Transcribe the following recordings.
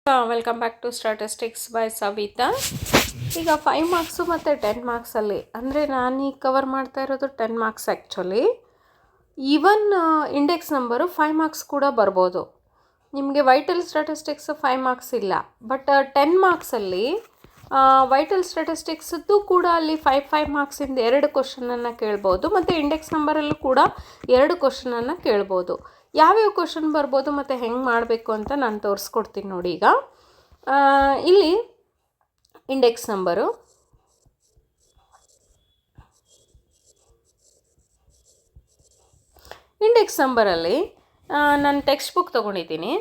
Welcome back to statistics by Savita. ಈಗ 5 marks ಮತ್ತು 10 ಮಾರ್ಕ್ಸಲ್ಲಿ ಅಂದರೆ ನಾನೀಗ ಕವರ್ ಮಾಡ್ತಾ ಇರೋದು 10 marks actually. Even index number 5 marks ಕೂಡ ಬರ್ಬೋದು. ನಿಮಗೆ ವೈಟಲ್ ಸ್ಟಾಟಿಸ್ಟಿಕ್ಸ್ 5 ಮಾರ್ಕ್ಸ್ ಇಲ್ಲ, ಬಟ್ 10 ಮಾರ್ಕ್ಸಲ್ಲಿ ವೈಟಲ್ ಸ್ಟಾಟಿಸ್ಟಿಕ್ಸದ್ದು ಕೂಡ ಅಲ್ಲಿ 5 ಮಾರ್ಕ್ಸಿಂದ 2 ಕ್ವಶನನ್ನು ಕೇಳ್ಬೋದು, ಮತ್ತು ಇಂಡೆಕ್ಸ್ ನಂಬರಲ್ಲೂ ಕೂಡ 2 ಕ್ವಶನನ್ನು ಕೇಳ್ಬೋದು. ಯಾವ್ಯಾವ ಕ್ವಶನ್ ಬರ್ಬೋದು ಮತ್ತು ಹೆಂಗೆ ಮಾಡಬೇಕು ಅಂತ ನಾನು ತೋರಿಸ್ಕೊಡ್ತೀನಿ ನೋಡಿ. ಈಗ ಇಲ್ಲಿ ಇಂಡೆಕ್ಸ್ ನಂಬರು ನಂಬರಲ್ಲಿ ನಾನು ಟೆಕ್ಸ್ಟ್ ಬುಕ್ ತೊಗೊಂಡಿದ್ದೀನಿ.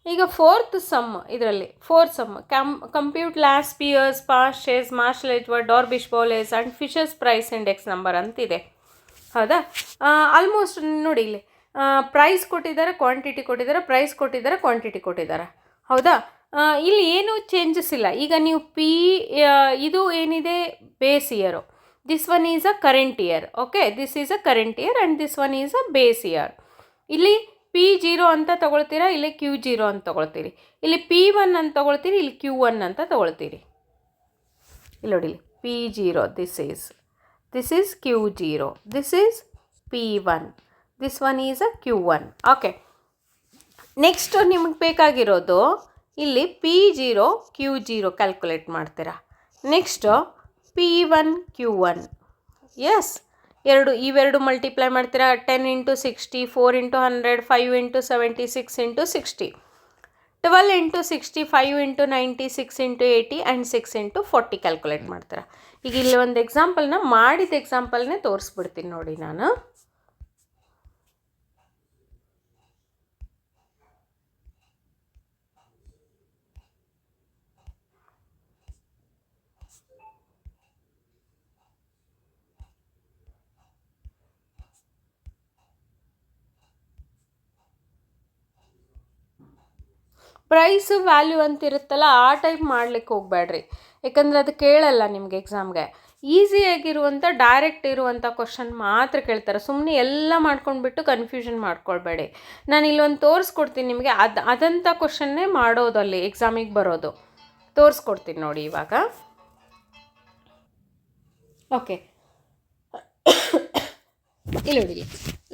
ಈಗ 4th ಸಮ್, ಇದರಲ್ಲಿ 4th sum compute Laspeyres Paasche's Marshall Edgeworth Dorbish Bowley's and Fisher's price index number ಅಂತಿದೆ. ಹೌದಾ? ಆಲ್ಮೋಸ್ಟ್ ನೋಡಿ, ಇಲ್ಲಿ ಪ್ರೈಸ್ ಕೊಟ್ಟಿದ್ದಾರೆ, ಕ್ವಾಂಟಿಟಿ ಕೊಟ್ಟಿದ್ದಾರೆ, ಪ್ರೈಸ್ ಕೊಟ್ಟಿದ್ದಾರೆ, ಕ್ವಾಂಟಿಟಿ ಕೊಟ್ಟಿದ್ದಾರೆ. ಹೌದಾ? ಇಲ್ಲಿ ಏನೂ ಚೇಂಜಸ್ ಇಲ್ಲ. ಈಗ ನೀವು ಇದು ಏನಿದೆ base year, this one is a current year. Okay, this is a current year and this one is a base year. ಇಲ್ಲಿ P0 ಅಂತ ತೊಗೊಳ್ತೀರಾ, ಇಲ್ಲಿ Q0 ಅಂತ ತೊಗೊಳ್ತೀರಿ. ಇಲ್ಲಿ P1 ಅಂತ ತೊಗೊಳ್ತೀರಿ, ಇಲ್ಲಿ Q1 ಅಂತ ತೊಗೊಳ್ತೀರಿ. ಇಲ್ಲಿ ನೋಡಿ, P0 this is Q0, this is P1, this one is a Q1. Okay, next ನಿಮಗೆ ಬೇಕಾಗಿರೋದು ಇಲ್ಲಿ P0 Q0 ಕ್ಯಾಲ್ಕುಲೇಟ್ ಮಾಡ್ತೀರಾ. Next P1 Q1. ಎಸ್, ಇವೆರಡು ಮಲ್ಟಿಪ್ಲೈ ಮಾಡ್ತೀರಾ. 10 × 60, 4 × 100, 5 × 70, 6 × 60, 12 × 60, 5 × 90, 6 × 80 ಆ್ಯಂಡ್ 6 × 40 ಕ್ಯಾಲ್ಕುಲೇಟ್ ಮಾಡ್ತೀರಾ. ಈಗ ಇಲ್ಲಿ ಒಂದು ಎಕ್ಸಾಂಪಲ್ನ ಮಾಡಿದ ಎಕ್ಸಾಂಪಲ್ನೇ ತೋರಿಸ್ಬಿಡ್ತೀನಿ ನೋಡಿ ನಾನು. ಪ್ರೈಸು ವ್ಯಾಲ್ಯೂ ಅಂತ ಇರುತ್ತಲ್ಲ, ಆ ಟೈಪ್ ಮಾಡ್ಲಿಕ್ಕೆ ಹೋಗಬೇಡ್ರಿ, ಯಾಕಂದರೆ ಅದು ಕೇಳಲ್ಲ ನಿಮಗೆ ಎಕ್ಸಾಮ್ಗೆ. ಈಸಿಯಾಗಿರುವಂಥ ಡೈರೆಕ್ಟ್ ಇರುವಂಥ ಕ್ವಶನ್ ಮಾತ್ರ ಕೇಳ್ತಾರೆ. ಸುಮ್ಮನೆ ಎಲ್ಲ ಮಾಡ್ಕೊಂಡ್ಬಿಟ್ಟು ಕನ್ಫ್ಯೂಷನ್ ಮಾಡ್ಕೊಳ್ಬೇಡಿ. ನಾನು ಇಲ್ಲೊಂದು ತೋರಿಸ್ಕೊಡ್ತೀನಿ ನಿಮಗೆ, ಅದಂಥ ಕ್ವಶನ್ನೇ ಮಾಡೋದಲ್ಲಿ ಎಕ್ಸಾಮಿಗೆ ಬರೋದು. ತೋರಿಸ್ಕೊಡ್ತೀನಿ ನೋಡಿ ಇವಾಗ. ಓಕೆ, ಇಲ್ಲಿ ನೋಡಿ,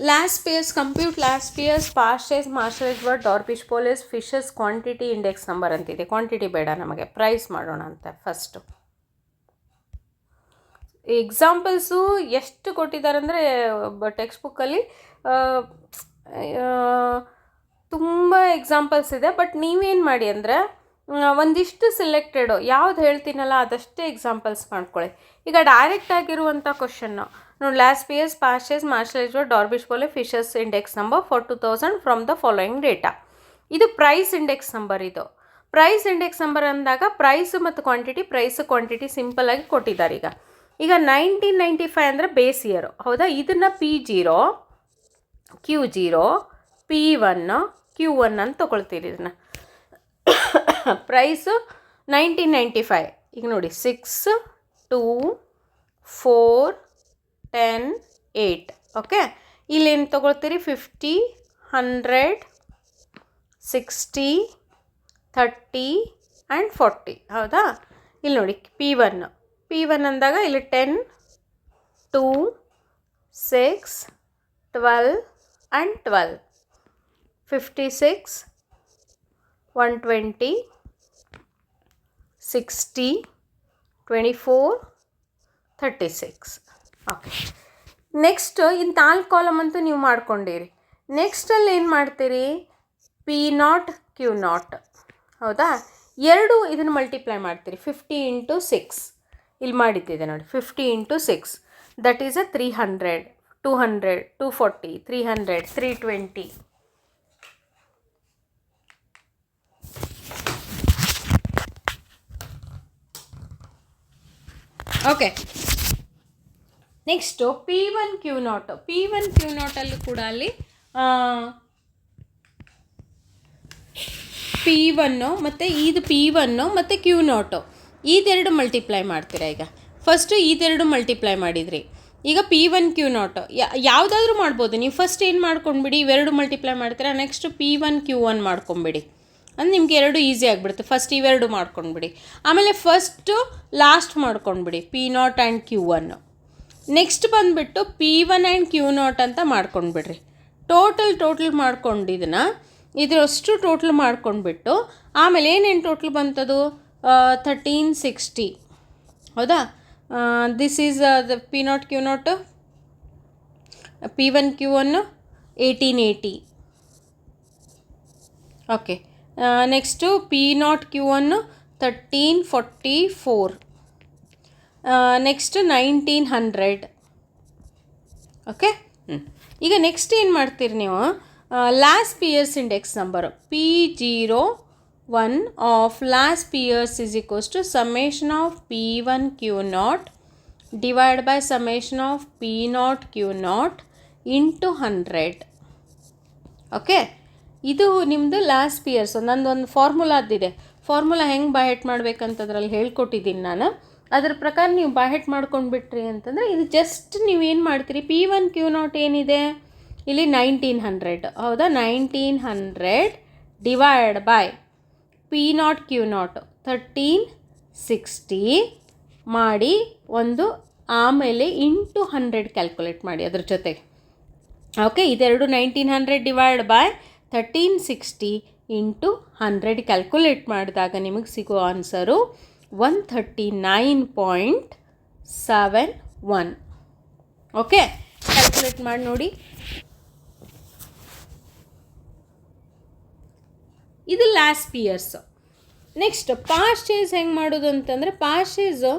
Laspeyres compute Laspeyres Paasche's Marshall Edgeworth Dorbish Bowley's Fisher's quantity index number ಅಂತಿದೆ. ಕ್ವಾಂಟಿಟಿ ಬೇಡ ನಮಗೆ, ಪ್ರೈಸ್ ಮಾಡೋಣ ಅಂತ ಫಸ್ಟು. ಎಕ್ಸಾಂಪಲ್ಸು ಎಷ್ಟು ಕೊಟ್ಟಿದ್ದಾರೆ ಅಂದರೆ ಟೆಕ್ಸ್ಟ್ ಬುಕ್ಕಲ್ಲಿ ತುಂಬ ಎಕ್ಸಾಂಪಲ್ಸ್ ಇದೆ. ಬಟ್ ನೀವೇನು ಮಾಡಿ ಅಂದರೆ ಒಂದಿಷ್ಟು ಸಿಲೆಕ್ಟೆಡು ಯಾವ್ದು ಹೇಳ್ತೀನಲ್ಲ ಅದಷ್ಟೇ ಎಕ್ಸಾಂಪಲ್ಸ್ ಮಾಡ್ಕೊಳ್ಳಿ. ಈಗ ಡೈರೆಕ್ಟ್ ಆಗಿರುವಂಥ ಕ್ವಶನ್ನು ನೋಡಿ, Laspeyres Paasche's Marshall Edgeworth Dorbish Bowley's Fisher's index number for 2000 from the following data. ಇದು ಪ್ರೈಸ್ ಇಂಡೆಕ್ಸ್ ನಂಬರ್. ಇದು ಪ್ರೈಸ್ ಇಂಡೆಕ್ಸ್ ನಂಬರ್ ಅಂದಾಗ ಪ್ರೈಸು ಮತ್ತು ಕ್ವಾಂಟಿಟಿ, ಪ್ರೈಸು ಕ್ವಾಂಟಿಟಿ ಸಿಂಪಲ್ಲಾಗಿ ಕೊಟ್ಟಿದ್ದಾರೆ. ಈಗ 1995 ಅಂದರೆ ಬೇಸ್ ಇಯರು. ಹೌದಾ? ಇದನ್ನು P0 Q0 P1 Q1 ಅಂತ ತೊಗೊಳ್ತೀರಿ. ಇದನ್ನು ಪ್ರೈಸು 1995. ಈಗ ನೋಡಿ, 6, 2, 4, 10, 8. ಓಕೆ, ಇಲ್ಲೇನು ತೊಗೊಳ್ತೀರಿ? 50, 100, 60, 30 ಆ್ಯಂಡ್ 40. ಹೌದಾ? ಇಲ್ಲಿ ನೋಡಿ, P1 ಅಂದಾಗ ಇಲ್ಲಿ 10, 2, 6, 12 ಆ್ಯಂಡ್ 12, 56, 120, 60, 24, 36. ಓಕೆ, ನೆಕ್ಸ್ಟ್ ಇನ್ನು 4 ಕಾಲಮ್ ಅಂತೂ ನೀವು ಮಾಡ್ಕೊಂಡಿರಿ. ನೆಕ್ಸ್ಟಲ್ಲಿ ಏನು ಮಾಡ್ತೀರಿ? P0 Q0. ಹೌದಾ? ಇದನ್ನು ಮಲ್ಟಿಪ್ಲೈ ಮಾಡ್ತೀರಿ. 50 × 6 ಇಲ್ಲಿ ಮಾಡಿದ್ದಿದೆ ನೋಡಿ, 50 × 6 that is a 300, 200, 240, 300, 320. Okay, next P1 Q0 ಅಲ್ಲೂ ಕೂಡ ಅಲ್ಲಿ P1 ಮತ್ತು ಇದು P1 ಮತ್ತು Q0 ಇದೆರಡು ಮಲ್ಟಿಪ್ಲೈ ಮಾಡ್ತೀರಾ. ಈಗ ಫಸ್ಟು ಇದೆರಡು ಮಲ್ಟಿಪ್ಲೈ ಮಾಡಿದ್ರಿ. ಈಗ P1 Q0 ಯಾವುದಾದ್ರೂ ಮಾಡ್ಬೋದು ನೀವು. ಫಸ್ಟ್ ಏನು ಮಾಡ್ಕೊಂಡ್ಬಿಡಿ, ಇವೆರಡು ಮಲ್ಟಿಪ್ಲೈ ಮಾಡ್ತೀರಾ. ನೆಕ್ಸ್ಟ್ P1 Q1 ಮಾಡ್ಕೊಂಬಿಡಿ. ಅಂದರೆ ನಿಮ್ಗೆ ಎರಡು ಈಸಿ ಆಗಿಬಿಡುತ್ತೆ. ಫಸ್ಟ್ ಇವೆರಡು ಮಾಡ್ಕೊಂಡ್ಬಿಡಿ, ಆಮೇಲೆ ಫಸ್ಟು ಲಾಸ್ಟ್ ಮಾಡ್ಕೊಂಡ್ಬಿಡಿ P0 ಆ್ಯಂಡ್ Q1. ನೆಕ್ಸ್ಟ್ ಬಂದುಬಿಟ್ಟು P1 ಆ್ಯಂಡ್ Q0 ಅಂತ ಮಾಡ್ಕೊಂಡ್ಬಿಡ್ರಿ. ಟೋಟಲ್ ಮಾಡ್ಕೊಂಡು ಇದರಷ್ಟು ಟೋಟಲ್ ಮಾಡ್ಕೊಂಡ್ಬಿಟ್ಟು ಆಮೇಲೆ ಏನೇನು ಟೋಟಲ್ ಬಂತದು 1360. ಹೌದಾ? This is the P0 Q0, P1 Q1 1880. Okay, next P0 Q1 1344, next 1900. Okay, ಈಗ ನೆಕ್ಸ್ಟ್ ಏನು ಮಾಡ್ತೀರಿ ನೀವು, Laspeyres index number P01 of Laspeyres is equals to summation of P1 Q0 divide by summation of P0 Q0 into 100. Okay, ಇದು ನಿಮ್ಮದು last pears. ನಂದೊಂದು ಫಾರ್ಮುಲಾದಿದೆ, formula ಹೆಂಗೆ ಬೈಹೆಟ್ ಮಾಡಬೇಕಂತದ್ರಲ್ಲಿ ಹೇಳ್ಕೊಟ್ಟಿದ್ದೀನಿ ನಾನು. ಅದರ ಪ್ರಕಾರ ನೀವು ಬೈಹೆಟ್ ಮಾಡ್ಕೊಂಡು ಬಿಟ್ರಿ ಅಂತಂದರೆ ಇದು ಜಸ್ಟ್ ನೀವೇನು ಮಾಡ್ತೀರಿ, P1 Q0 ಏನಿದೆ ಇಲ್ಲಿ 1900. ಹೌದಾ? 1900 ಡಿವೈಡ್ ಬೈ P0 Q0 1360 ಮಾಡಿ ಒಂದು, ಆಮೇಲೆ ಇಂಟು 100 ಕ್ಯಾಲ್ಕುಲೇಟ್ ಮಾಡಿ ಅದ್ರ ಜೊತೆಗೆ. ಓಕೆ, ಇದೆರಡು 1900 ಡಿವೈಡ್ ಬೈ 1360 ಇಂಟು 100 ಕ್ಯಾಲ್ಕುಲೇಟ್ ಮಾಡಿದಾಗ ನಿಮಗೆ ಸಿಗೋ ಆನ್ಸರು 139.71. ಓಕೆ, ಕ್ಯಾಲ್ಕುಲೇಟ್ ಮಾಡಿ ನೋಡಿ. ಇದು Laspeyres. Next Paasche ಹೆಂಗೆ ಮಾಡೋದು ಅಂತಂದರೆ, Paasche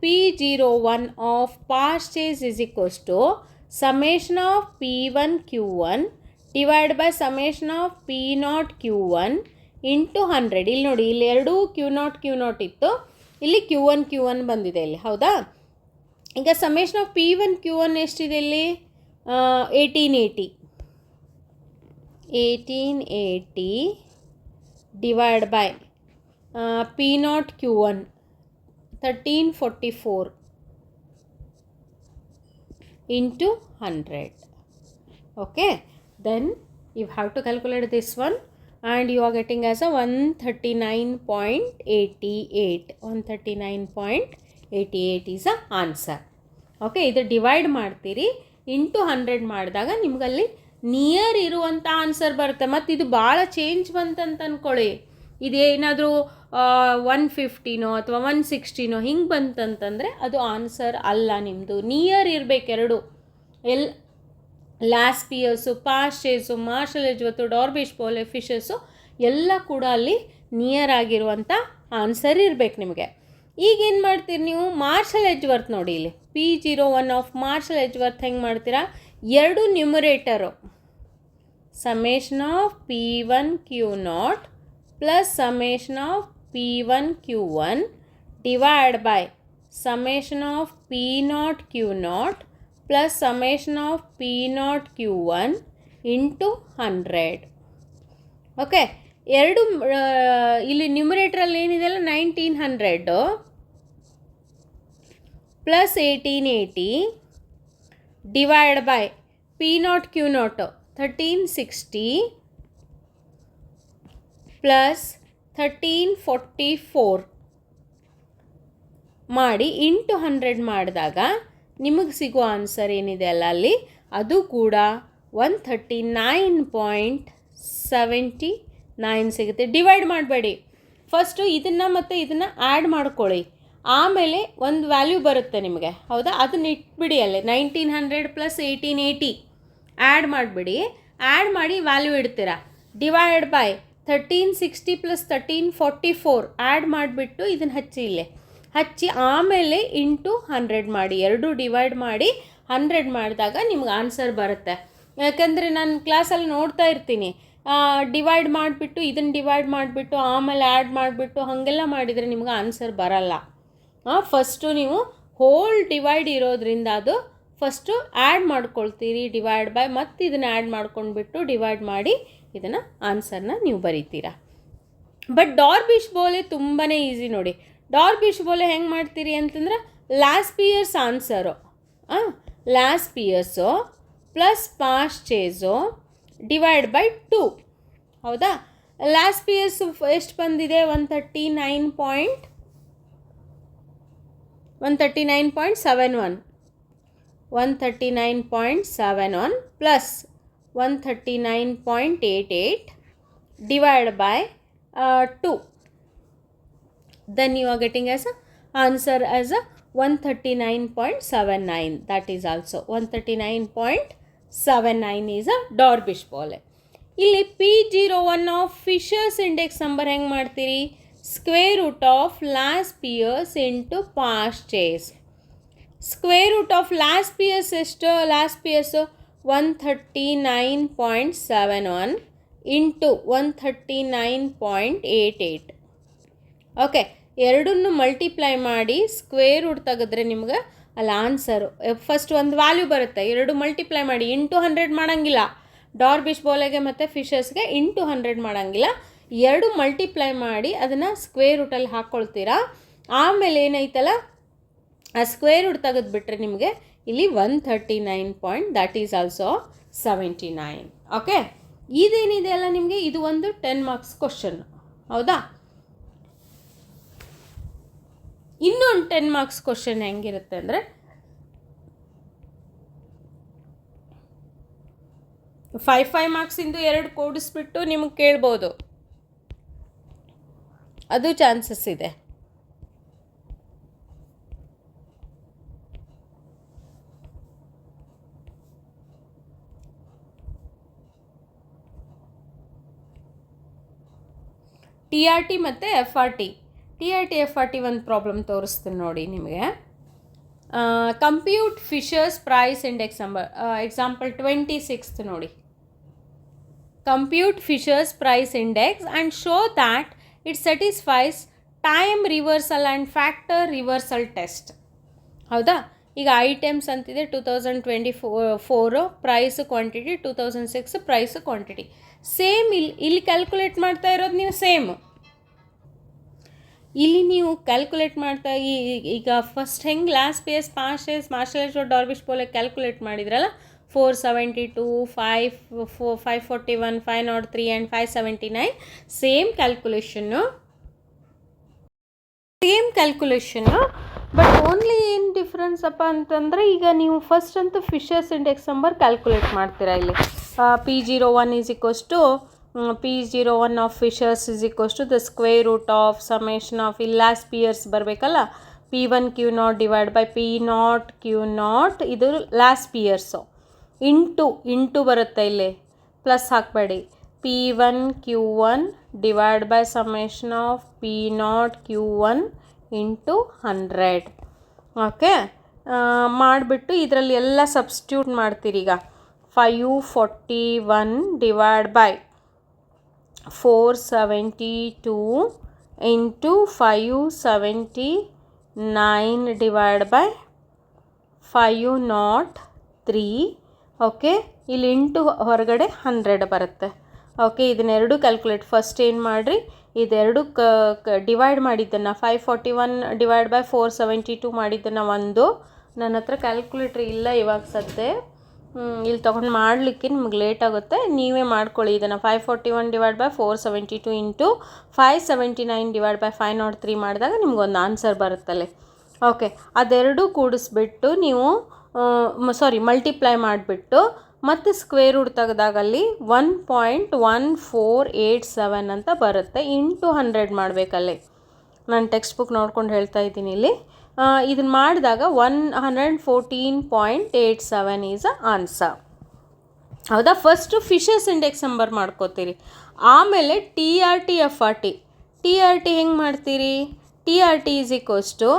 P01 of Paasche is equals to summation of P1 Q1 divide by summation of P0 Q1 into 100. ಇಲ್ಲಿ ನೋಡಿ, ಇಲ್ಲಿ ಎರಡೂ Q0 ಇತ್ತು, ಇಲ್ಲಿ Q1 ಬಂದಿದೆ ಇಲ್ಲಿ. ಹೌದಾ? ಈಗ ಸಮೇಷನ್ ಆಫ್ P1 Q1 ಎಷ್ಟಿದೆ ಇಲ್ಲಿ 1880 divide by P0 Q1 1344 into 100. Okay, then you have to calculate this one and you are getting as a 139.88. 139.88 is the answer. Okay, ಇದು ಡಿವೈಡ್ ಮಾಡ್ತೀರಿ, ಇಂಟು 100 ಮಾಡಿದಾಗ ನಿಮಗಲ್ಲಿ ನಿಯರ್ ಇರುವಂಥ ಆನ್ಸರ್ ಬರುತ್ತೆ. ಮತ್ತು ಇದು ಭಾಳ ಚೇಂಜ್ ಬಂತಂತ ಅಂದ್ಕೊಳ್ಳಿ, ಇದೇನಾದರೂ 150ನೋ ಅಥವಾ 160ನೋ ಹಿಂಗೆ ಬಂತಂತಂದರೆ ಅದು ಆನ್ಸರ್ ಅಲ್ಲ. ನಿಮ್ಮದು ನಿಯರ್ ಇರಬೇಕು ಎರಡು. Laspeyres, Paasche, Marshall Edgeworth, Dorbish Bowley, Fisher's ಎಲ್ಲ ಕೂಡ ಅಲ್ಲಿ ನಿಯರ್ ಆಗಿರುವಂಥ ಆನ್ಸರ್ ಇರಬೇಕು ನಿಮಗೆ. ಈಗೇನು ಮಾಡ್ತೀರಿ ನೀವು, ಮಾರ್ಷಲ್ ಏಜ್ವರ್ತ್ ನೋಡಿ, ಇಲ್ಲಿ P01 ಆಫ್ ಮಾರ್ಷಲ್ ಏಜ್ವರ್ತ್ ಹೆಂಗೆ ಮಾಡ್ತೀರಾ, ಎರಡು numerator summation of P1 Q0 plus summation of P1 Q1 divide by summation of P0 Q0 plus summation of P0 Q1 into 100. Okay, ಎರಡು ಇಲ್ಲಿ ನ್ಯೂಮರೇಟ್ರಲ್ಲಿ ಏನಿದೆಯಲ್ಲ 1900 plus 1880 divide by P0 Q0 1360 plus 1344 ಮಾಡಿ into 100 ಮಾಡಿದಾಗ ನಿಮಗೆ ಸಿಗೋ ಆನ್ಸರ್ ಏನಿದೆ ಅಲ್ಲ ಅಲ್ಲಿ, ಅದು ಕೂಡ 139.79 ಸಿಗುತ್ತೆ. ಡಿವೈಡ್ ಮಾಡಬೇಡಿ, ಫಸ್ಟು ಇದನ್ನು ಮತ್ತು ಇದನ್ನು ಆ್ಯಡ್ ಮಾಡ್ಕೊಳ್ಳಿ, ಆಮೇಲೆ ಒಂದು ವ್ಯಾಲ್ಯೂ ಬರುತ್ತೆ ನಿಮಗೆ. ಹೌದಾ? ಅದನ್ನ ಇಟ್ಬಿಡಿ ಅಲ್ಲೇ 1900 ಪ್ಲಸ್ 1880 ಆ್ಯಡ್ ಮಾಡಿಬಿಡಿ. ಆ್ಯಡ್ ಮಾಡಿ ವ್ಯಾಲ್ಯೂ ಇಡ್ತೀರಾ. ಡಿವೈಡ್ ಬೈ 1360 ಪ್ಲಸ್ 1344 ಆ್ಯಡ್ ಮಾಡಿಬಿಟ್ಟು ಇದನ್ನು ಹಚ್ಚಿ ಇಲ್ಲೇ ಹಚ್ಚಿ, ಆಮೇಲೆ ಇಂಟು 100 ಮಾಡಿ, ಎರಡು ಡಿವೈಡ್ ಮಾಡಿ 100 ಮಾಡಿದಾಗ ನಿಮ್ಗೆ ಆನ್ಸರ್ ಬರುತ್ತೆ. ಯಾಕಂದರೆ ನಾನು ಕ್ಲಾಸಲ್ಲಿ ನೋಡ್ತಾ ಇರ್ತೀನಿ, ಡಿವೈಡ್ ಮಾಡಿಬಿಟ್ಟು ಇದನ್ನು ಡಿವೈಡ್ ಮಾಡಿಬಿಟ್ಟು ಆಮೇಲೆ ಆ್ಯಡ್ ಮಾಡಿಬಿಟ್ಟು ಹಾಗೆಲ್ಲ ಮಾಡಿದರೆ ನಿಮ್ಗೆ ಆನ್ಸರ್ ಬರಲ್ಲ. ಫಸ್ಟು ನೀವು ಹೋಲ್ ಡಿವೈಡ್ ಇರೋದ್ರಿಂದ ಅದು ಫಸ್ಟು ಆ್ಯಡ್ ಮಾಡ್ಕೊಳ್ತೀರಿ ಡಿವೈಡ್ ಬೈ, ಮತ್ತು ಇದನ್ನು ಆ್ಯಡ್ ಮಾಡ್ಕೊಂಡ್ಬಿಟ್ಟು ಡಿವೈಡ್ ಮಾಡಿ ಇದನ್ನು ಆನ್ಸರ್ನ ನೀವು ಬರೀತೀರಾ. ಬಟ್ ಡಾರ್ಬಿಶ್ ಬೋಲೆ ತುಂಬಾ ಈಸಿ ನೋಡಿ. ಡಾರ್ಬಿಶ್ ಬೋಲೆ ಹೆಂಗೆ ಮಾಡ್ತೀರಿ ಅಂತಂದ್ರೆ, Laspeyres answer Laspeyres plus Paasche's divide by 2. ಹೌದಾ? ಲಾಸ್ಟ್ ಪಿ ಎಸ್ ಎಷ್ಟು ಬಂದಿದೆ 139.71 139.71 plus 139.88 divided by 2. Then you are getting as a answer as a 139.79. That is also 139.79 is a Dorbish ball. ಇಲ್ಲಿ P01 of Fisher's index number ಹೆಂಗೆ ಮಾಡ್ತೀರಿ? Square root of Laspeyres into Paasche's. Square root of Laspeyres ಎಷ್ಟು? Laspeyres 139.71 into 139.88. Okay, ಎರಡನ್ನು multiply ಮಾಡಿ square root ತೆಗೆದ್ರೆ ನಿಮ್ಗೆ ಅಲ್ಲಿ answer first ಒಂದು ವ್ಯಾಲ್ಯೂ ಬರುತ್ತೆ. ಎರಡು ಮಲ್ಟಿಪ್ಲೈ ಮಾಡಿ, ಇಂಟು 100 ಮಾಡೋಂಗಿಲ್ಲ. ಡಾರ್ಬಿಶ್ ಬೋಲೆಗೆ ಮತ್ತು ಫಿಶರ್ಸ್ಗೆ ಇಂಟು 100 ಮಾಡೋಂಗಿಲ್ಲ. ಎರಡು ಮಲ್ಟಿಪ್ಲೈ ಮಾಡಿ ಅದನ್ನು ಸ್ಕ್ವೇರ್ ರೂಟಲ್ಲಿ ಹಾಕ್ಕೊಳ್ತೀರಾ. ಆಮೇಲೆ ಏನೈತಲ್ಲ ಆ ಸ್ಕ್ವೇರ್ ರೂಟ್ ತೆಗೆದುಬಿಟ್ರೆ ನಿಮಗೆ ಇಲ್ಲಿ 139. That is also 79. ಓಕೆ, ಇದೇನಿದೆ ಅಲ್ಲ ನಿಮಗೆ, ಇದು ಒಂದು 10 ಮಾರ್ಕ್ಸ್ ಕ್ವಶನ್. ಹೌದಾ? ಇನ್ನೊಂದು 10 ಮಾರ್ಕ್ಸ್ ಕ್ವಶನ್ ಹೆಂಗಿರುತ್ತೆ ಅಂದರೆ 5 ಮಾರ್ಕ್ಸಿಂದು 2 ಕೂಡಿಸ್ಬಿಟ್ಟು ನಿಮಗೆ ಕೇಳ್ಬೋದು, ಅದು ಚಾನ್ಸಸ್ ಇದೆ. TRT ಮತ್ತು FRT. TRT FRT ಒಂದು ಪ್ರಾಬ್ಲಮ್ ತೋರಿಸ್ತೀನಿ ನೋಡಿ ನಿಮಗೆ. Compute Fisher's price index number. Example 26 ನೋಡಿ. Compute Fisher's price index and show that it satisfies time reversal and factor reversal test. ಹೌದಾ? ಈಗ ಐಟಮ್ಸ್ ಅಂತಿದೆ 2024 price quantity, 2006 price quantity. Same ಇಲ್ಲಿ calculate ಮಾಡ್ತಾ ಇರೋದು ನೀವು ಸೇಮ್. ಇಲ್ಲಿ ನೀವು ಕ್ಯಾಲ್ಕುಲೇಟ್ ಮಾಡ್ತಾ ಈಗ ಫಸ್ಟ್ ಹೆಂಗೆ ಲಾಸ್ಟ್ ಪೇಸ್ ಪಾಸ್ಟ್ ಶೇಸ್ ಮಾರ್ಷಲ್ ಡಾರ್ಬಿಶ್ ಬೋಲೆ ಕ್ಯಾಲ್ಕುಲೇಟ್ ಮಾಡಿದ್ರಲ್ಲ 472, 541, 503 and 579 same calculation. But only ಏನು ಡಿಫ್ರೆನ್ಸ್ ಅಪ್ಪ ಅಂತಂದರೆ ಈಗ ನೀವು ಫಸ್ಟ್ ಅಂತೂ ಫಿಶರ್ಸ್ ಇಂಡೆಕ್ಸ್ ನಂಬರ್ ಕ್ಯಾಲ್ಕುಲೇಟ್ ಮಾಡ್ತೀರಾ. ಇಲ್ಲಿ P01 is equals to P01 of Fisher's is equals to the square root of summation of ಇಲ್ಲಿ ಲಾಸ್ಟ್ ಪಿಯರ್ಸ್ ಬರಬೇಕಲ್ಲ, P1 Q0 divide by P0 Q0, ಇದು ಲಾಸ್ಟ್ ಪಿಯರ್ಸು. ಇಂಟು ಬರುತ್ತೆ ಇಲ್ಲಿ, plus ಹಾಕಬೇಡಿ. P1 Q1 divide by summation of P0 Q1 into 100. Okay, ಮಾಡಿಬಿಟ್ಟು ಇದರಲ್ಲಿ ಎಲ್ಲ substitute ಮಾಡ್ತೀರಿ. ಈಗ 541 divide by 472 into 579 divide by 503. Okay, ಇಲ್ಲಿ ಇಂಟು ಹೊರಗಡೆ 100 ಬರುತ್ತೆ. ಓಕೆ, ಇದನ್ನೆರಡು ಕ್ಯಾಲ್ಕುಲೇಟ್ ಫಸ್ಟ್ ಏನು ಮಾಡಿರಿ, ಇದೆರಡು ಡಿವೈಡ್ ಮಾಡಿದ್ದನ್ನು 541 ಡಿವೈಡ್ ಬೈ 472 ಮಾಡಿದ್ದನ್ನು ಒಂದು. ನನ್ನ ಹತ್ರ ಕ್ಯಾಲ್ಕುಲೇಟ್ರ್ ಇಲ್ಲ ಇವಾಗ ಸದ್ಯ, ಇಲ್ಲಿ ತೊಗೊಂಡು ಮಾಡಲಿಕ್ಕೆ ನಿಮ್ಗೆ ಲೇಟ್ ಆಗುತ್ತೆ. ನೀವೇ ಮಾಡ್ಕೊಳ್ಳಿ ಇದನ್ನು. 541 divide by 472 into 579 divide by 503 ಮಾಡಿದಾಗ ನಿಮ್ಗೊಂದು ಆನ್ಸರ್ ಬರುತ್ತಲ್ಲಿ. ಓಕೆ, ಅದೆರಡು ಕೂಡಿಸ್ಬಿಟ್ಟು ನೀವು ಮಲ್ಟಿಪ್ಲೈ ಮಾಡಿಬಿಟ್ಟು ಮತ್ತು ಸ್ಕ್ವೇರ್ ರೂಟ್ ತೆಗೆದಾಗಲ್ಲಿ 1.1487 ಅಂತ ಬರುತ್ತೆ. ಇಂಟು 100 ಮಾಡಬೇಕಲ್ಲಿ. ನಾನು ಟೆಕ್ಸ್ಟ್ ಬುಕ್ ನೋಡ್ಕೊಂಡು ಹೇಳ್ತಾ ಇದ್ದೀನಿ ಇಲ್ಲಿ. ಇದನ್ನು ಮಾಡಿದಾಗ 114.87 ಈಸ್ ಅ ಆನ್ಸರ್. ಹೌದಾ? ಫಸ್ಟು ಫಿಶರ್ಸ್ ಇಂಡೆಕ್ಸ್ ನಂಬರ್ ಮಾಡ್ಕೋತೀರಿ, ಆಮೇಲೆ TRT FRT. TRT ಹೆಂಗೆ ಮಾಡ್ತೀರಿ? TRT is equals to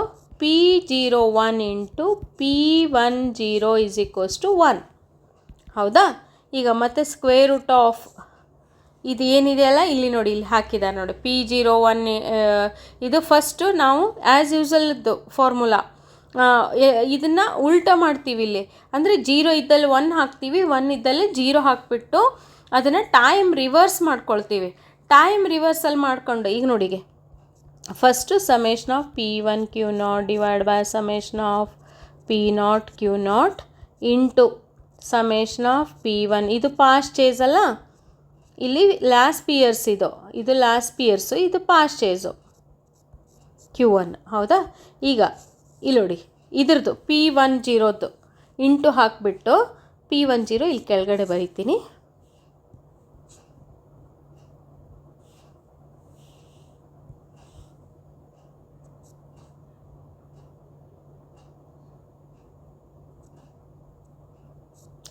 P01 into P10 is equals to 1. ಹೌದಾ? ಈಗ ಮತ್ತೆ ಸ್ಕ್ವೇರ್ ರೂಟ್ ಆಫ್ ಇದು ಏನಿದೆಯಲ್ಲ ಇಲ್ಲಿ ನೋಡಿ, ಇಲ್ಲಿ ಹಾಕಿದ್ದಾರೆ ನೋಡಿ P01. ಇದು ಫಸ್ಟು ನಾವು ಆ್ಯಸ್ ಯೂಸಲ್ದು ಫಾರ್ಮುಲಾ, ಇದನ್ನು ಉಲ್ಟಾ ಮಾಡ್ತೀವಿ ಇಲ್ಲಿ. ಅಂದರೆ 0 ಇದ್ದಲ್ಲಿ 1 ಹಾಕ್ತೀವಿ, 1 ಇದ್ದಲ್ಲಿ 0 ಹಾಕಿಬಿಟ್ಟು ಅದನ್ನು ಟೈಮ್ ರಿವರ್ಸ್ ಮಾಡ್ಕೊಳ್ತೀವಿ. ಟೈಮ್ ರಿವರ್ಸಲ್ಲಿ ಮಾಡಿಕೊಂಡು ಈಗ ನೋಡಿಗೆ first summation of P1 Q0 divide by summation of P0 Q0 into summation of P1. ಇದು ಪಾಸ್ಟ್ ಚೇಸ್ ಅಲ್ಲ, ಇಲ್ಲಿ ಲಾಸ್ಟ್ ಪಿಯರ್ಸ್ ಇದು ಲಾಸ್ಟ್ ಪಿಯರ್ಸು, ಇದು ಪಾಸ್ಟ್ ಡೇಸು Q1. ಹೌದಾ? ಈಗ ಇಲ್ಲಿ ನೋಡಿ, ಇದ್ರದ್ದು P10 ಇಂಟು ಹಾಕಿಬಿಟ್ಟು P10 ಇಲ್ಲಿ ಕೆಳಗಡೆ ಬರೀತೀನಿ.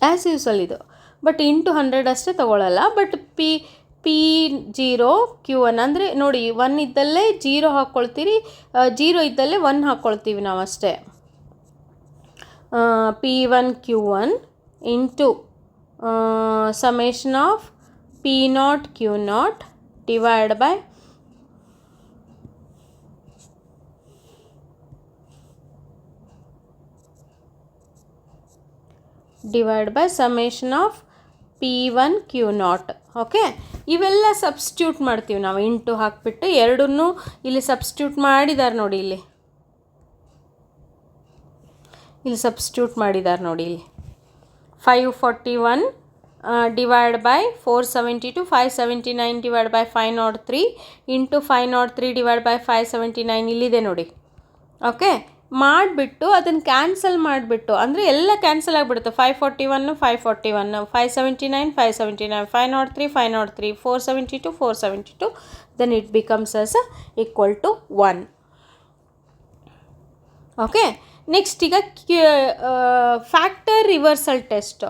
ಆ್ಯಸ್ ಯೂಸಲ್ ಇದು, ಬಟ್ ಇಂಟು 100 ಅಷ್ಟೇ ತೊಗೊಳ್ಳಲ್ಲ. ಬಟ್ P0 Q1 ಅಂದರೆ ನೋಡಿ, 1 ಇದ್ದಲ್ಲೇ 0 ಹಾಕ್ಕೊಳ್ತೀರಿ, 0 ಇದ್ದಲ್ಲೇ 1 ಹಾಕ್ಕೊಳ್ತೀವಿ ನಾವು ಅಷ್ಟೇ. P1 Q1 into summation of P0 Q0 divide by summation of P1 Q0. Okay, ಇವೆಲ್ಲ ಸಬ್ಸ್ಟಿಟ್ಯೂಟ್ ಮಾಡ್ತೀವಿ ನಾವು, ಇಂಟು ಹಾಕಿಬಿಟ್ಟು ಎರಡನ್ನೂ ಇಲ್ಲಿ ಸಬ್ಸ್ಟಿಟ್ಯೂಟ್ ಮಾಡಿದ್ದಾರೆ ನೋಡಿ, ಇಲ್ಲಿ ಸಬ್ಸ್ಟಿಟ್ಯೂಟ್ ಮಾಡಿದ್ದಾರೆ ನೋಡಿ. ಇಲ್ಲಿ 541 divide by 472, 579 divide by 503 into 503 divide by 579 ಇಲ್ಲಿದೆ ನೋಡಿ. ಓಕೆ, ಮಾಡಿಬಿಟ್ಟು ಅದನ್ನು ಕ್ಯಾನ್ಸಲ್ ಮಾಡಿಬಿಟ್ಟು, ಅಂದರೆ ಎಲ್ಲ ಕ್ಯಾನ್ಸಲ್ ಆಗಿಬಿಡುತ್ತೆ. 541 541, 579 579, 503 503, 472 472, then it becomes as equal to 1. Okay, next ಈಗ factor reversal test.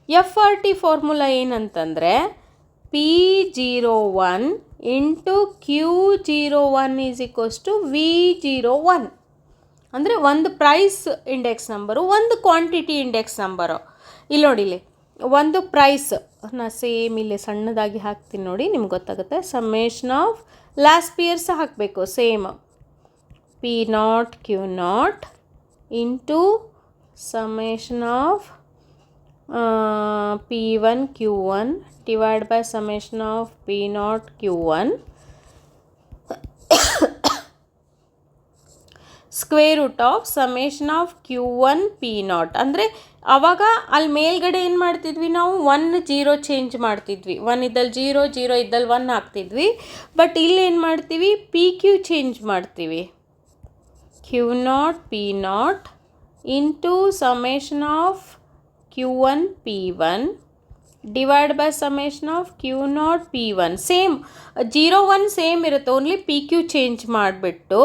FRT formula ಏನಂತಂದರೆ P01 into Q01 is equals to V01. ಅಂದರೆ ಒಂದು ಪ್ರೈಸ್ ಇಂಡೆಕ್ಸ್ ನಂಬರು, ಒಂದು ಕ್ವಾಂಟಿಟಿ ಇಂಡೆಕ್ಸ್ ನಂಬರು. ಇಲ್ಲಿ ನೋಡಿ, ಇಲ್ಲಿ ಒಂದು ಪ್ರೈಸ್, ನಾನು ಸೇಮ್ ಇಲ್ಲಿ ಸಣ್ಣದಾಗಿ ಹಾಕ್ತೀನಿ ನೋಡಿ, ನಿಮ್ಗೆ ಗೊತ್ತಾಗುತ್ತೆ. ಸಮೇಷನ್ ಆಫ್ ಲಾಸ್ಟ್ ಪಿಯರ್ಸ್ ಹಾಕಬೇಕು same, P0 Q0 into summation of P1 Q1 divide by summation of P0 Q1 square root of summation of Q1 P0. ಅಂದರೆ ಆವಾಗ ಅಲ್ಲಿ ಮೇಲ್ಗಡೆ ಏನು ಮಾಡ್ತಿದ್ವಿ ನಾವು, 1 0 ಚೇಂಜ್ ಮಾಡ್ತಿದ್ವಿ. 1 ಇದ್ದಲ್ಲಿ 0, 0 ಇದ್ದಲ್ಲಿ 1 ಹಾಕ್ತಿದ್ವಿ. ಬಟ್ ಇಲ್ಲಿ ಏನು ಮಾಡ್ತೀವಿ, PQ ಚೇಂಜ್ ಮಾಡ್ತೀವಿ. Q0 P0 into summation of Q1 P1 divide by summation of Q0 P1. Same 0 1 same ಇರುತ್ತೆ, ಓನ್ಲಿ PQ ಚೇಂಜ್ ಮಾಡಿಬಿಟ್ಟು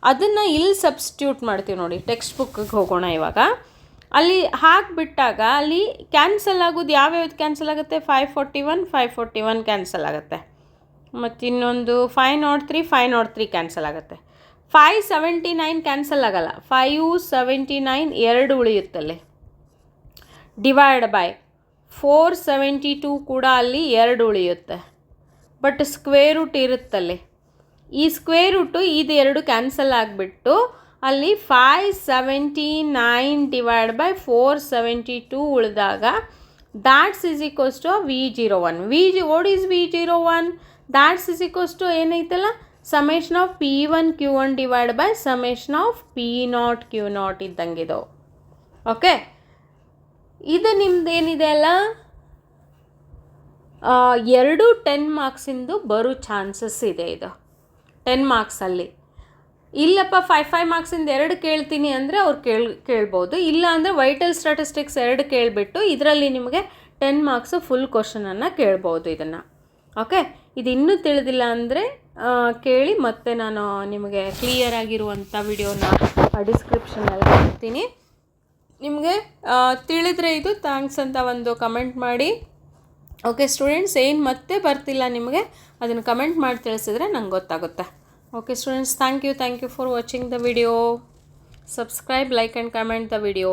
ಅದನ್ನು ಇಲ್ಲಿ ಸಬ್ಸ್ಟಿಟ್ಯೂಟ್ ಮಾಡ್ತೀವಿ ನೋಡಿ. ಟೆಕ್ಸ್ಟ್ ಬುಕ್ಕಿಗೆ ಹೋಗೋಣ ಇವಾಗ. ಅಲ್ಲಿ ಹಾಕಿಬಿಟ್ಟಾಗ ಅಲ್ಲಿ ಕ್ಯಾನ್ಸಲ್ ಆಗೋದು ಯಾವ್ಯಾವ್ದು ಕ್ಯಾನ್ಸಲ್ ಆಗುತ್ತೆ, 541 ಕ್ಯಾನ್ಸಲ್ ಆಗುತ್ತೆ, ಮತ್ತು ಇನ್ನೊಂದು 503 ಕ್ಯಾನ್ಸಲ್ ಆಗುತ್ತೆ. 579 ಕ್ಯಾನ್ಸಲ್ ಆಗಲ್ಲ, 579 ಎರಡು ಉಳಿಯುತ್ತಲ್ಲಿ. ಡಿವೈಡ್ ಬೈ 472 ಕೂಡ ಅಲ್ಲಿ ಎರಡು ಉಳಿಯುತ್ತೆ, ಬಟ್ ಸ್ಕ್ವೇರ್ ರೂಟ್ ಇರುತ್ತಲ್ಲಿ. ಈ ಸ್ಕ್ವೇರ್ ರೂಟು ಇದು ಎರಡು ಕ್ಯಾನ್ಸಲ್ ಆಗಿಬಿಟ್ಟು ಅಲ್ಲಿ 579 ಡಿವೈಡ್ ಬೈ 472 ಉಳಿದಾಗ that's is equals to V01. What is V01? That's is equals to ಏನೈತಲ್ಲ, summation of P1 Q1 divide by summation of P0 Q0 ಇದ್ದಂಗಿದು. ಓಕೆ, ಇದು ನಿಮ್ದೇನಿದೆ ಅಲ್ಲ, 2 10 ಮಾರ್ಕ್ಸಿಂದು ಬರೋ ಚಾನ್ಸಸ್ ಇದೆ. ಇದು 10 ಮಾರ್ಕ್ಸಲ್ಲಿ. ಇಲ್ಲಪ್ಪ 5 ಮಾರ್ಕ್ಸಿಂದ 2 ಕೇಳ್ತೀನಿ ಅಂದರೆ ಅವ್ರು ಕೇಳ್ಬೋದು. ಇಲ್ಲ ಅಂದರೆ ವೈಟಲ್ ಸ್ಟ್ಯಾಟಿಸ್ಟಿಕ್ಸ್ 2 ಕೇಳಿಬಿಟ್ಟು ಇದರಲ್ಲಿ ನಿಮಗೆ 10 ಮಾರ್ಕ್ಸು ಫುಲ್ ಕ್ವಶನನ್ನು ಕೇಳ್ಬೋದು ಇದನ್ನು. ಓಕೆ, ಇದು ಇನ್ನೂ ತಿಳಿದಿಲ್ಲ ಅಂದರೆ ಕೇಳಿ, ಮತ್ತೆ ನಾನು ನಿಮಗೆ ಕ್ಲಿಯರ್ ಆಗಿರುವಂಥ ವಿಡಿಯೋನ ಡಿಸ್ಕ್ರಿಪ್ಷನಲ್ಲಿ ಹಾಕ್ತೀನಿ. ನಿಮಗೆ ತಿಳಿದ್ರೆ ಇದು ಥ್ಯಾಂಕ್ಸ್ ಅಂತ ಒಂದು ಕಮೆಂಟ್ ಮಾಡಿ. ಓಕೆ ಸ್ಟೂಡೆಂಟ್ಸ್, ಏನು ಮತ್ತೆ ಬರ್ತಿಲ್ಲ ನಿಮಗೆ, ಅದನ್ನು ಕಮೆಂಟ್ ಮಾಡಿ ತಿಳಿಸಿದ್ರೆ ನಂಗೆ ಗೊತ್ತಾಗುತ್ತೆ. Okay students, thank you for watching the video. Subscribe, like and comment the video.